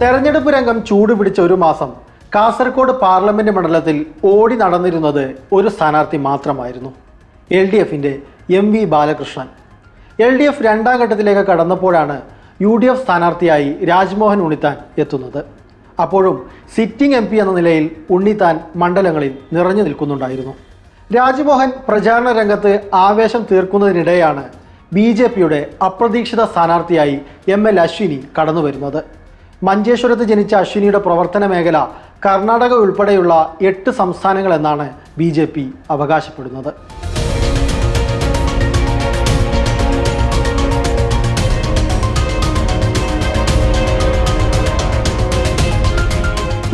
തെരഞ്ഞെടുപ്പ് രംഗം ചൂടുപിടിച്ച ഒരു മാസം കാസർഗോഡ് പാർലമെന്റ് മണ്ഡലത്തിൽ ഓടി നടന്നിരുന്നത് ഒരു സ്ഥാനാർത്ഥി മാത്രമായിരുന്നു. LDFിൻ്റെ MV ബാലകൃഷ്ണൻ. LDF രണ്ടാം ഘട്ടത്തിലേക്ക് കടന്നപ്പോഴാണ് UDF സ്ഥാനാർത്ഥിയായി രാജ്മോഹൻ ഉണ്ണിത്താൻ എത്തുന്നത്. അപ്പോഴും സിറ്റിംഗ് MP എന്ന നിലയിൽ ഉണ്ണിത്താൻ മണ്ഡലങ്ങളിൽ നിറഞ്ഞു നിൽക്കുന്നുണ്ടായിരുന്നു. രാജ്മോഹൻ പ്രചാരണ രംഗത്ത് ആവേശം തീർക്കുന്നതിനിടെയാണ് BJPയുടെ അപ്രതീക്ഷിത സ്ഥാനാർത്ഥിയായി ML അശ്വിനി കടന്നു വരുന്നത്. മഞ്ചേശ്വരത്ത് ജനിച്ച അശ്വിനിയുടെ പ്രവർത്തന മേഖല കർണാടക ഉൾപ്പെടെയുള്ള 8 സംസ്ഥാനങ്ങളെന്നാണ് BJP അവകാശപ്പെടുന്നത്.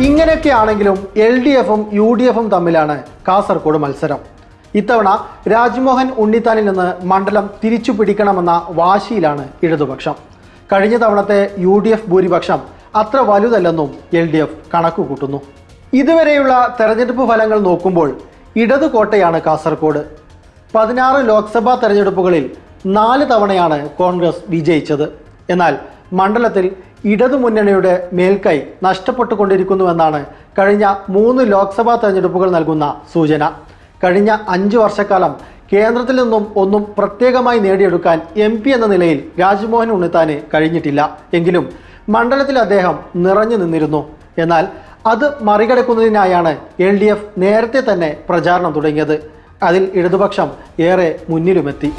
ഇങ്ങനെയൊക്കെയാണെങ്കിലും LDFും UDFും തമ്മിലാണ് കാസർഗോഡ് മത്സരം. ഇത്തവണ രാജ്മോഹൻ ഉണ്ണിത്താനിൽ നിന്ന് മണ്ഡലം തിരിച്ചു പിടിക്കണമെന്ന വാശിയിലാണ് ഇടതുപക്ഷം. കഴിഞ്ഞ തവണത്തെ UDF ഭൂരിപക്ഷം അത്ര വലുതല്ലെന്നും LDF കണക്കുകൂട്ടുന്നു. ഇതുവരെയുള്ള തെരഞ്ഞെടുപ്പ് ഫലങ്ങൾ നോക്കുമ്പോൾ ഇടതു കോട്ടയാണ് കാസർഗോഡ്. 16 ലോക്സഭാ തെരഞ്ഞെടുപ്പുകളിൽ 4 തവണയാണ് കോൺഗ്രസ് വിജയിച്ചത്. എന്നാൽ മണ്ഡലത്തിൽ ഇടതുമുന്നണിയുടെ മേൽക്കൈ നഷ്ടപ്പെട്ടുകൊണ്ടിരിക്കുന്നുവെന്നാണ് കഴിഞ്ഞ 3 ലോക്സഭാ തെരഞ്ഞെടുപ്പുകൾ നൽകുന്ന സൂചന. കഴിഞ്ഞ 5 വർഷക്കാലം കേന്ദ്രത്തിൽ നിന്നും ഒന്നും പ്രത്യേകമായി നേടിയെടുക്കാൻ MP എന്ന നിലയിൽ രാജ്മോഹൻ ഉണ്ണിത്താന് കഴിഞ്ഞിട്ടില്ല. എങ്കിലും മണ്ഡലത്തിൽ അദ്ദേഹം നിറഞ്ഞു നിന്നിരുന്നു. എന്നാൽ അത് മറികടക്കുന്നതിനായാണ് LDF നേരത്തെ തന്നെ പ്രചാരണം തുടങ്ങിയത്. അതിൽ ഇടതുപക്ഷം ഏറെ മുന്നിലുമെത്തി.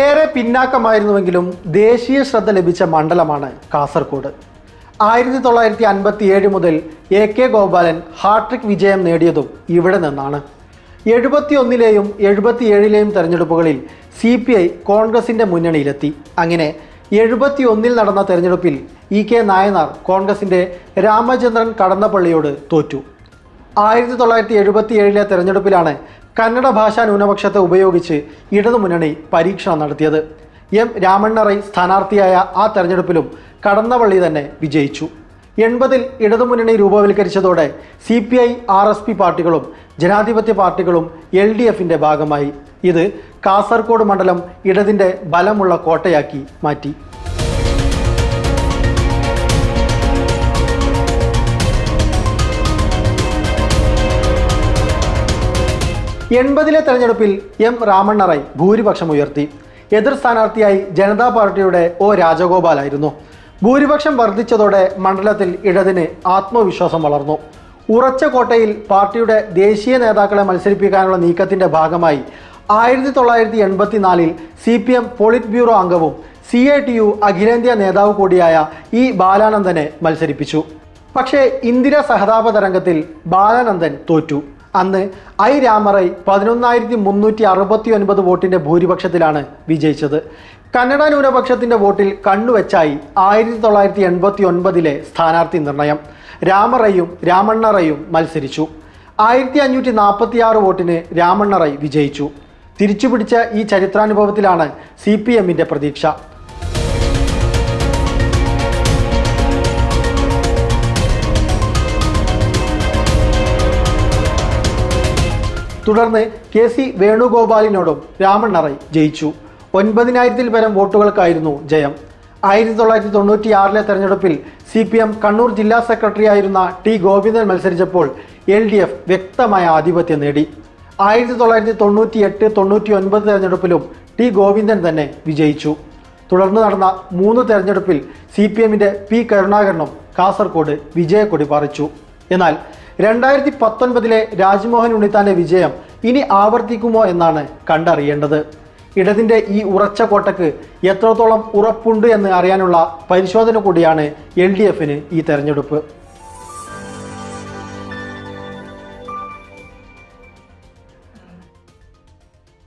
ഏറെ പിന്നാക്കമായിരുന്നുവെങ്കിലും ദേശീയ ശ്രദ്ധ ലഭിച്ച മണ്ഡലമാണ് കാസർഗോഡ്. 1957 മുതൽ AK ഗോപാലൻ ഹാട്രിക് വിജയം നേടിയതും ഇവിടെ നിന്നാണ്. 71ലെയും 77ലെയും തെരഞ്ഞെടുപ്പുകളിൽ CPI കോൺഗ്രസിൻ്റെ മുന്നണിയിലെത്തി. അങ്ങനെ 71ൽ നടന്ന തെരഞ്ഞെടുപ്പിൽ EK നായനാർ കോൺഗ്രസിൻ്റെ രാമചന്ദ്രൻ കടന്നപ്പള്ളിയോട് തോറ്റു. 1977ലെ തെരഞ്ഞെടുപ്പിലാണ് കന്നഡ ഭാഷാ ന്യൂനപക്ഷത്തെ ഉപയോഗിച്ച് ഇടതുമുന്നണി പരീക്ഷണം നടത്തിയത്. M രാമണ്ണ റൈ സ്ഥാനാർത്ഥിയായ ആ തെരഞ്ഞെടുപ്പിലും കടന്നപ്പള്ളി തന്നെ വിജയിച്ചു. 80ൽ ഇടതുമുന്നണി രൂപവൽക്കരിച്ചതോടെ CPI RSP പാർട്ടികളും ജനാധിപത്യ പാർട്ടികളും LDFിൻ്റെ ഭാഗമായി. ഇത് കാസർഗോഡ് മണ്ഡലം ഇടതിൻ്റെ ബലമുള്ള കോട്ടയാക്കി മാറ്റി. ലെ തെരഞ്ഞെടുപ്പിൽ M രാമണ്ണ റൈ ഭൂരിപക്ഷം ഉയർത്തി. എതിർ സ്ഥാനാർത്ഥിയായി ജനതാ പാർട്ടിയുടെ O രാജഗോപാലായിരുന്നു. ഭൂരിപക്ഷം വർദ്ധിച്ചതോടെ മണ്ഡലത്തിൽ ഇടതിന് ആത്മവിശ്വാസം വളർന്നു. ഉറച്ച കോട്ടയിൽ പാർട്ടിയുടെ ദേശീയ നേതാക്കളെ മത്സരിപ്പിക്കാനുള്ള നീക്കത്തിൻ്റെ ഭാഗമായി 1984ൽ CPM പോളിറ്റ് ബ്യൂറോ അംഗവും CITU അഖിലേന്ത്യാ നേതാവ് കൂടിയായ E ബാലാനന്ദനെ മത്സരിപ്പിച്ചു. പക്ഷേ ഇന്ദിര സഹതാപ തരംഗത്തിൽ ബാലാനന്ദൻ തോറ്റു. അന്ന് I രാമറൈ 11,369 വോട്ടിൻ്റെ ഭൂരിപക്ഷത്തിലാണ് വിജയിച്ചത്. കന്നഡ ന്യൂനപക്ഷത്തിൻ്റെ വോട്ടിൽ കണ്ണുവെച്ചായി 1989ലെ സ്ഥാനാർത്ഥി നിർണയം. രാമറൈയും രാമണ്ണ റൈയും മത്സരിച്ചു. 1546 വോട്ടിന് രാമണ്ണ റൈ വിജയിച്ചു. തിരിച്ചുപിടിച്ച ഈ ചരിത്രാനുഭവത്തിലാണ് CPMൻ്റെ പ്രതീക്ഷ. തുടർന്ന് KC വേണുഗോപാലിനോടും രാമണ്ണ റൈ ജയിച്ചു. 9000-ൽ പരം വോട്ടുകൾക്കായിരുന്നു ജയം. 1996ലെ തെരഞ്ഞെടുപ്പിൽ CPM കണ്ണൂർ ജില്ലാ സെക്രട്ടറിയായിരുന്ന T ഗോവിന്ദൻ മത്സരിച്ചപ്പോൾ LDF വ്യക്തമായ ആധിപത്യം നേടി. 1998-99 തെരഞ്ഞെടുപ്പിലും T ഗോവിന്ദൻ തന്നെ വിജയിച്ചു. തുടർന്ന് നടന്ന 3 തെരഞ്ഞെടുപ്പിൽ CPMൻ്റെ P കരുണാകരനും കാസർഗോഡ് വിജയക്കൊടി പാറിച്ചു. എന്നാൽ 2019ലെ രാജ്മോഹൻ ഉണ്ണിത്താൻ്റെ വിജയം ഇനി ആവർത്തിക്കുമോ എന്നാണ് കണ്ടറിയേണ്ടത്. ഇടതിൻ്റെ ഈ ഉറച്ച കോട്ടയ്ക്ക് എത്രത്തോളം ഉറപ്പുണ്ട് എന്ന് അറിയാനുള്ള പരിശോധന കൂടിയാണ് LDFന് ഈ തെരഞ്ഞെടുപ്പ്.